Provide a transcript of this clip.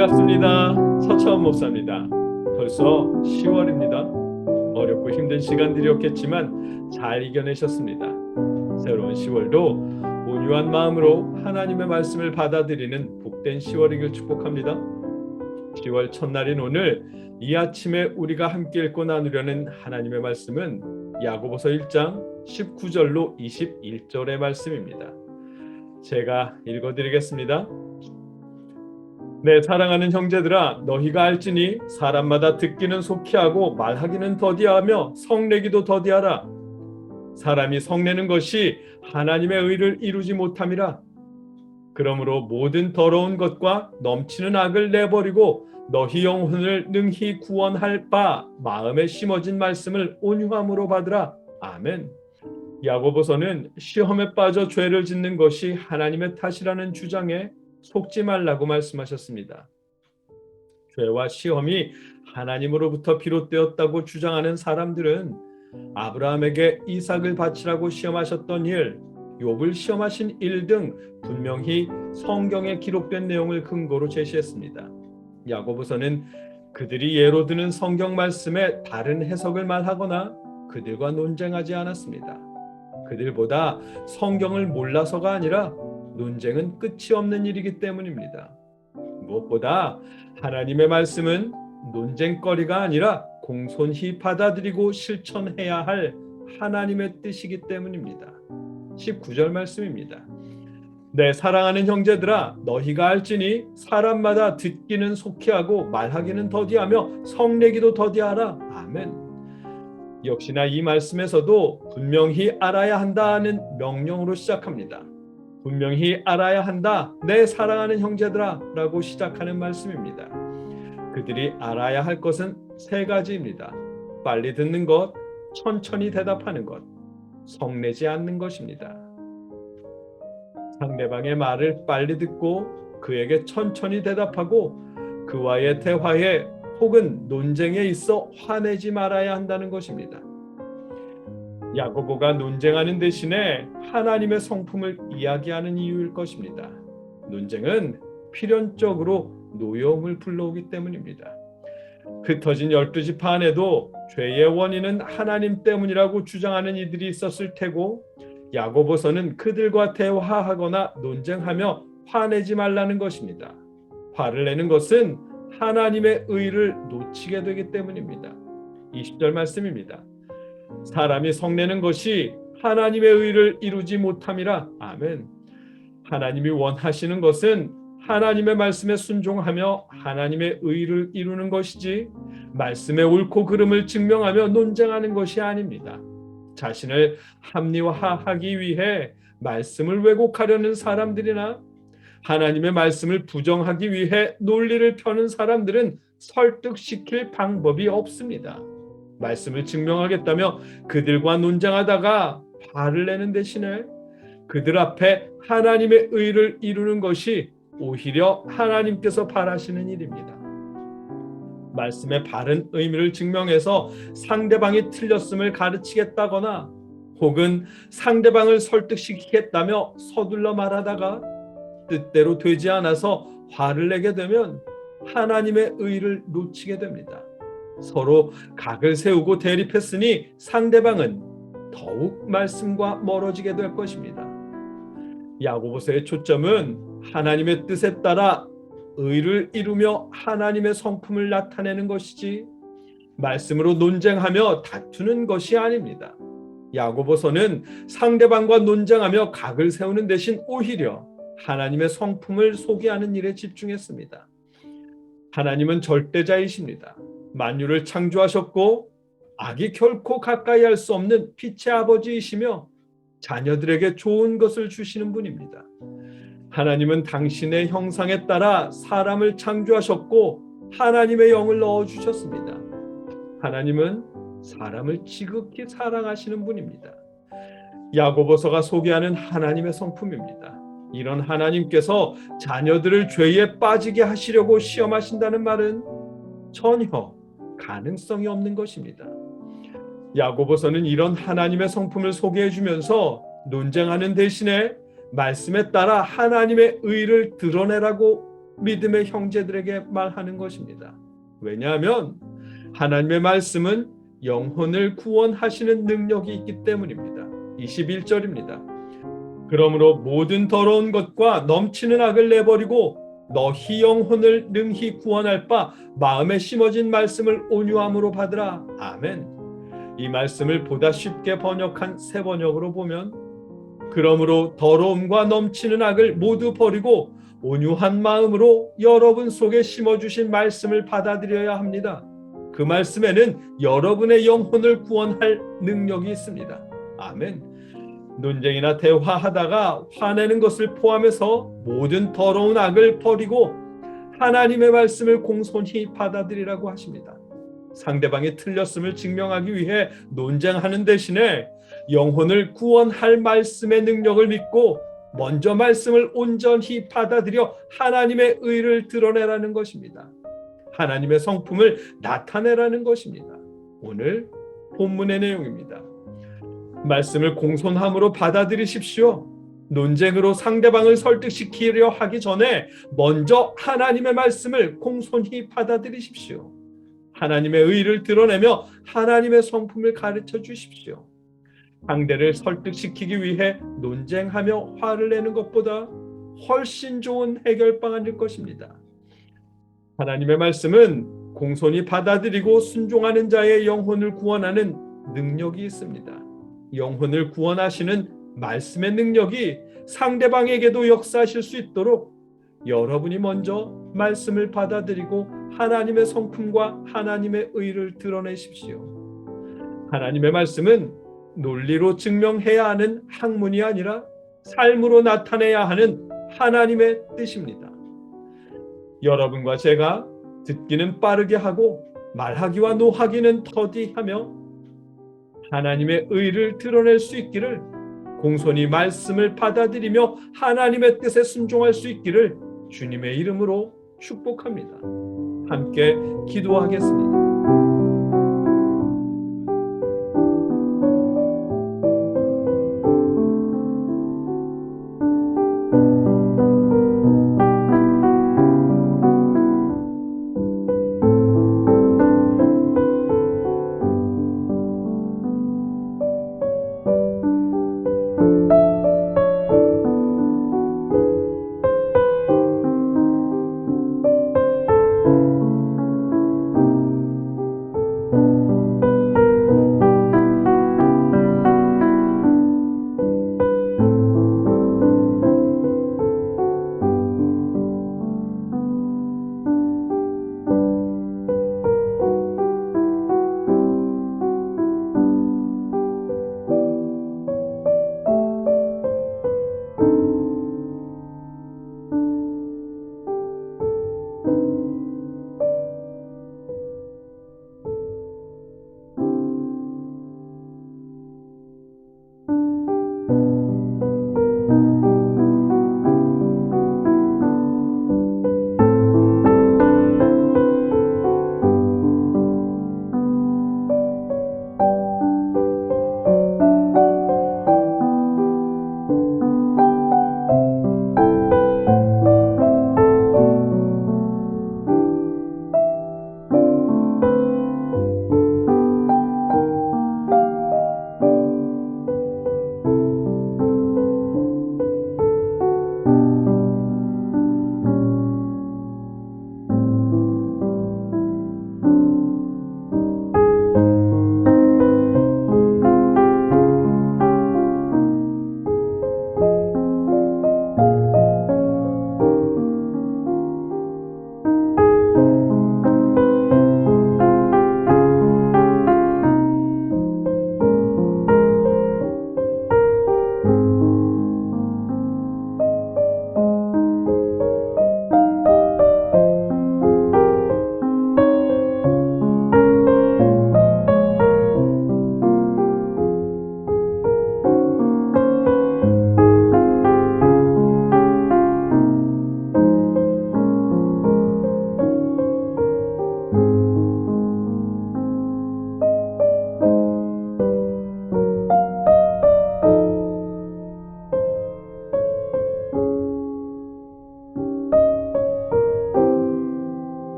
반갑습니다. 서차원 목사입니다. 벌써 10월입니다. 어렵고 힘든 시간들이었겠지만 잘 이겨내셨습니다. 새로운 10월도 온유한 마음으로 하나님의 말씀을 받아들이는 복된 10월이길 축복합니다. 10월 첫날인 오늘 이 아침에 우리가 함께 읽고 나누려는 하나님의 말씀은 야고보서 1장 19절로 21절의 말씀입니다. 제가 읽어드리겠습니다. 내 사랑하는 형제들아, 너희가 알지니 사람마다 듣기는 속히하고 말하기는 더디하며 성내기도 더디하라. 사람이 성내는 것이 하나님의 의를 이루지 못함이라. 그러므로 모든 더러운 것과 넘치는 악을 내버리고 너희 영혼을 능히 구원할 바 마음에 심어진 말씀을 온유함으로 받으라. 아멘. 야고보서는 시험에 빠져 죄를 짓는 것이 하나님의 탓이라는 주장에 속지 말라고 말씀하셨습니다. 죄와 시험이 하나님으로부터 비롯되었다고 주장하는 사람들은 아브라함에게 이삭을 바치라고 시험하셨던 일, 욥을 시험하신 일 등 분명히 성경에 기록된 내용을 근거로 제시했습니다. 야고보서는 그들이 예로 드는 성경 말씀에 다른 해석을 말하거나 그들과 논쟁하지 않았습니다. 그들보다 성경을 몰라서가 아니라 논쟁은 끝이 없는 일이기 때문입니다. 무엇보다 하나님의 말씀은 논쟁거리가 아니라 공손히 받아들이고 실천해야 할 하나님의 뜻이기 때문입니다. 19절 말씀입니다. 내 사랑하는 형제들아, 너희가 알지니 사람마다 듣기는 속히하고 말하기는 더디하며 성내기도 더디하라. 아멘. 역시나 이 말씀에서도 분명히 알아야 한다는 명령으로 시작합니다. 분명히 알아야 한다, 내 사랑하는 형제들아 라고 시작하는 말씀입니다. 그들이 알아야 할 것은 세 가지입니다. 빨리 듣는 것, 천천히 대답하는 것, 성내지 않는 것입니다. 상대방의 말을 빨리 듣고 그에게 천천히 대답하고 그와의 대화에 혹은 논쟁에 있어 화내지 말아야 한다는 것입니다. 야고보가 논쟁하는 대신에 하나님의 성품을 이야기하는 이유일 것입니다. 논쟁은 필연적으로 노여움을 불러오기 때문입니다. 흩어진 12지파 안에도 죄의 원인은 하나님 때문이라고 주장하는 이들이 있었을 테고 야고보서는 그들과 대화하거나 논쟁하며 화내지 말라는 것입니다. 화를 내는 것은 하나님의 의를 놓치게 되기 때문입니다. 20절 말씀입니다. 사람이 성내는 것이 하나님의 의를 이루지 못함이라. 아멘. 하나님이 원하시는 것은 하나님의 말씀에 순종하며 하나님의 의를 이루는 것이지 말씀의 옳고 그름을 증명하며 논쟁하는 것이 아닙니다. 자신을 합리화하기 위해 말씀을 왜곡하려는 사람들이나 하나님의 말씀을 부정하기 위해 논리를 펴는 사람들은 설득시킬 방법이 없습니다. 말씀을 증명하겠다며 그들과 논쟁하다가 화를 내는 대신에 그들 앞에 하나님의 의를 이루는 것이 오히려 하나님께서 바라시는 일입니다. 말씀의 바른 의미를 증명해서 상대방이 틀렸음을 가르치겠다거나 혹은 상대방을 설득시키겠다며 서둘러 말하다가 뜻대로 되지 않아서 화를 내게 되면 하나님의 의를 놓치게 됩니다. 서로 각을 세우고 대립했으니 상대방은 더욱 말씀과 멀어지게 될 것입니다. 야고보서의 초점은 하나님의 뜻에 따라 의를 이루며 하나님의 성품을 나타내는 것이지 말씀으로 논쟁하며 다투는 것이 아닙니다. 야고보서는 상대방과 논쟁하며 각을 세우는 대신 오히려 하나님의 성품을 소개하는 일에 집중했습니다. 하나님은 절대자이십니다. 만유를 창조하셨고 악이 결코 가까이 할 수 없는 빛의 아버지이시며 자녀들에게 좋은 것을 주시는 분입니다. 하나님은 당신의 형상에 따라 사람을 창조하셨고 하나님의 영을 넣어주셨습니다. 하나님은 사람을 지극히 사랑하시는 분입니다. 야고보서가 소개하는 하나님의 성품입니다. 이런 하나님께서 자녀들을 죄에 빠지게 하시려고 시험하신다는 말은 전혀 가능성이 없는 것입니다. 야고보서는 이런 하나님의 성품을 소개해 주면서 논쟁하는 대신에 말씀에 따라 하나님의 의를 드러내라고 믿음의 형제들에게 말하는 것입니다. 왜냐하면 하나님의 말씀은 영혼을 구원하시는 능력이 있기 때문입니다. 21절입니다. 그러므로 모든 더러운 것과 넘치는 악을 내버리고 너희 영혼을 능히 구원할 바 마음에 심어진 말씀을 온유함으로 받으라. 아멘. 이 말씀을 보다 쉽게 번역한 새 번역으로 보면 그러므로 더러움과 넘치는 악을 모두 버리고 온유한 마음으로 여러분 속에 심어주신 말씀을 받아들여야 합니다. 그 말씀에는 여러분의 영혼을 구원할 능력이 있습니다. 아멘. 논쟁이나 대화하다가 화내는 것을 포함해서 모든 더러운 악을 버리고 하나님의 말씀을 공손히 받아들이라고 하십니다. 상대방이 틀렸음을 증명하기 위해 논쟁하는 대신에 영혼을 구원할 말씀의 능력을 믿고 먼저 말씀을 온전히 받아들여 하나님의 의를 드러내라는 것입니다. 하나님의 성품을 나타내라는 것입니다. 오늘 본문의 내용입니다. 말씀을 공손함으로 받아들이십시오. 논쟁으로 상대방을 설득시키려 하기 전에 먼저 하나님의 말씀을 공손히 받아들이십시오. 하나님의 의를 드러내며 하나님의 성품을 가르쳐 주십시오. 상대를 설득시키기 위해 논쟁하며 화를 내는 것보다 훨씬 좋은 해결 방안일 것입니다. 하나님의 말씀은 공손히 받아들이고 순종하는 자의 영혼을 구원하는 능력이 있습니다. 영혼을 구원하시는 말씀의 능력이 상대방에게도 역사하실 수 있도록 여러분이 먼저 말씀을 받아들이고 하나님의 성품과 하나님의 의를 드러내십시오. 하나님의 말씀은 논리로 증명해야 하는 학문이 아니라 삶으로 나타내야 하는 하나님의 뜻입니다. 여러분과 제가 듣기는 빠르게 하고 말하기와 노하기는 더디하며 하나님의 의를 드러낼 수 있기를, 공손히 말씀을 받아들이며 하나님의 뜻에 순종할 수 있기를 주님의 이름으로 축복합니다. 함께 기도하겠습니다.